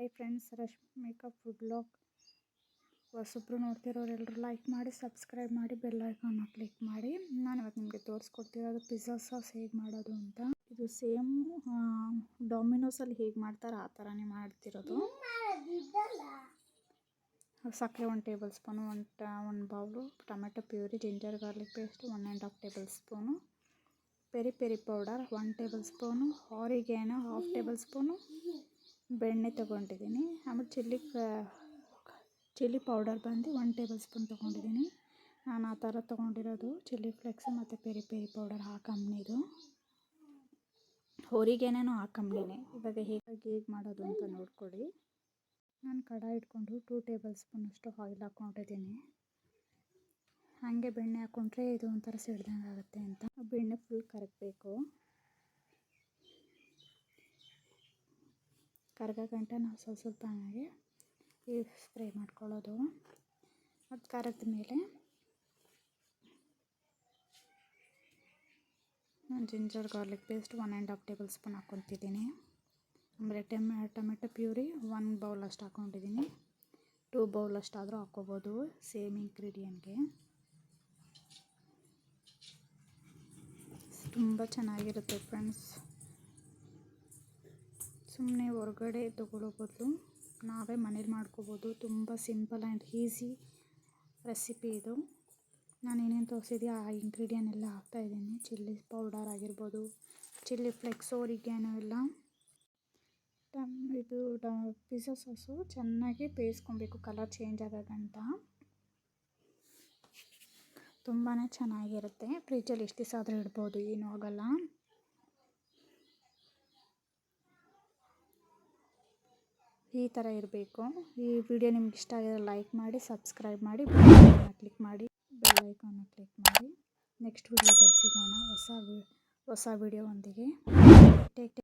Hi friends, Rashmika food vlog. ಹೊಸಬ್ರು ನೋಡ್ತಿರೋರೆಲ್ಲರೂ like ಮಾಡಿ, subscribe ಮಾಡಿ, ಬೆಲ್ ಐಕಾನ್ನ ಕ್ಲಿಕ್ ಮಾಡಿ. ನಾನು ಇವತ್ತು ನಿಮಗೆ ತೋರಿಸ್ಕೊಡ್ತಿರೋದು ಪಿಜ್ಜಾ ಸಾಸ್ ಹೇಗೆ ಮಾಡೋದು ಅಂತ. ಇದು ಸೇಮ್ ಡೊಮಿನೋಸಲ್ಲಿ ಹೇಗೆ ಮಾಡ್ತಾರೆ ಆ ಥರನೇ ಮಾಡ್ತಿರೋದು. ಸಕ್ಕರೆ 1 ಟೇಬಲ್ ಸ್ಪೂನು, ಒಂದು bowl tomato puree, ginger garlic paste 1.5 tablespoon, peri peri powder 1 tablespoon, oregano 1/2 tablespoon, ಬೆಣ್ಣೆ ತೊಗೊಂಡಿದ್ದೀನಿ. ಆಮೇಲೆ ಚಿಲ್ಲಿ ಪೌಡರ್ ಬಂದು 1 ಟೇಬಲ್ ಸ್ಪೂನ್ ತೊಗೊಂಡಿದ್ದೀನಿ. ನಾನು ಆ ಥರ ತೊಗೊಂಡಿರೋದು ಚಿಲ್ಲಿ ಫ್ಲೇಕ್ಸು ಮತ್ತು ಪೆರಿ ಪೆರಿ ಪೌಡರ್ ಆ ಕಂಪ್ನಿದು. ಆರಿಗ್ಯಾನೋ ಆ ಕಂಪ್ನಿನೇ. ಇವಾಗ ಹೇಗೆ ಮಾಡೋದು ಅಂತ ನೋಡ್ಕೊಳ್ಳಿ. ನಾನು ಕಡಾಯಿ ಇಟ್ಕೊಂಡು 2 ಟೇಬಲ್ ಸ್ಪೂನಷ್ಟು ಆಯಿಲ್ ಹಾಕ್ಕೊಂಡಿದ್ದೀನಿ. ಹಾಗೆ ಬೆಣ್ಣೆ ಹಾಕ್ಕೊಂಡ್ರೆ ಇದು ಒಂಥರ ಸಿಡ್ದಂಗೆ ಆಗುತ್ತೆ ಅಂತ. ಬೆಣ್ಣೆ ಫುಲ್ ಕರಗಬೇಕು. ಕರಗೋ ಗಂಟ ನಾವು ಸ್ವಲ್ಪ ಹಾಗೆ ಫ್ರೈ ಮಾಡ್ಕೊಳ್ಳೋದು. ಅದು ಕರಗಿದ ಮೇಲೆ ನಾನು ginger garlic paste 1.5 tablespoon ಹಾಕ್ಕೊತಿದ್ದೀನಿ. ಆಮೇಲೆ ಟೊಮೆಟೊ ಪ್ಯೂರಿ 1 ಬೌಲ್ ಅಷ್ಟು ಹಾಕ್ಕೊಂಡಿದ್ದೀನಿ. 2 ಬೌಲ್ ಅಷ್ಟಾದರೂ ಹಾಕ್ಕೋಬೋದು ಸೇಮ್ ಇಂಗ್ರೀಡಿಯೆಂಟ್ಗೆ. ತುಂಬ ಚೆನ್ನಾಗಿರುತ್ತೆ ಫ್ರೆಂಡ್ಸ್. ಸುಮ್ಮನೆ ಹೊರಗಡೆ ತೊಗೊಳ್ಳೋ ಬದಲು ನಾವೇ ಮನೇಲಿ ಮಾಡ್ಕೋಬೋದು. ತುಂಬ ಸಿಂಪಲ್ ಆ್ಯಂಡ್ ಈಸಿ ರೆಸಿಪಿ ಇದು. ನಾನು ಏನೇನು ತೋರಿಸಿದ್ದೆ ಆ ಇಂಗ್ರೀಡಿಯೆಂಟ್ ಎಲ್ಲ ಹಾಕ್ತಾಯಿದ್ದೀನಿ. ಚಿಲ್ಲಿ ಪೌಡರ್ ಆಗಿರ್ಬೋದು, ಚಿಲ್ಲಿ ಫ್ಲೇಕ್ಸ್, ಆರಿಗ್ಯಾನೋ ಎಲ್ಲ. ಇದು ಪಿಜ್ಜಾ ಸಾಸು ಚೆನ್ನಾಗಿ ಬೇಯಿಸ್ಕೊಬೇಕು, ಕಲರ್ ಚೇಂಜ್ ಆಗೋಗಂಟ. ತುಂಬಾ ಚೆನ್ನಾಗಿರುತ್ತೆ. ಫ್ರಿಜ್ಜಲ್ಲಿ ಎಷ್ಟು ದಿವಸ ಆದರೂ ಇಡ್ಬೋದು, ಏನೂ ಆಗೋಲ್ಲ. ಈ ಥರ ಇರಬೇಕು. ಈ ವಿಡಿಯೋ ನಿಮ್ಗೆ ಇಷ್ಟ ಆಗಿದ್ರೆ ಲೈಕ್ ಮಾಡಿ, ಸಬ್ಸ್ಕ್ರೈಬ್ ಮಾಡಿ, ಬೆಲ್ ಐಕಾನ್ನ ಕ್ಲಿಕ್ ಮಾಡಿ. ನೆಕ್ಸ್ಟ್ ವಿಡಿಯೋದಲ್ಲಿ ಸಿಗೋಣ ಹೊಸ ವಿಡಿಯೋದೊಂದಿಗೆ. ಟೇಕ್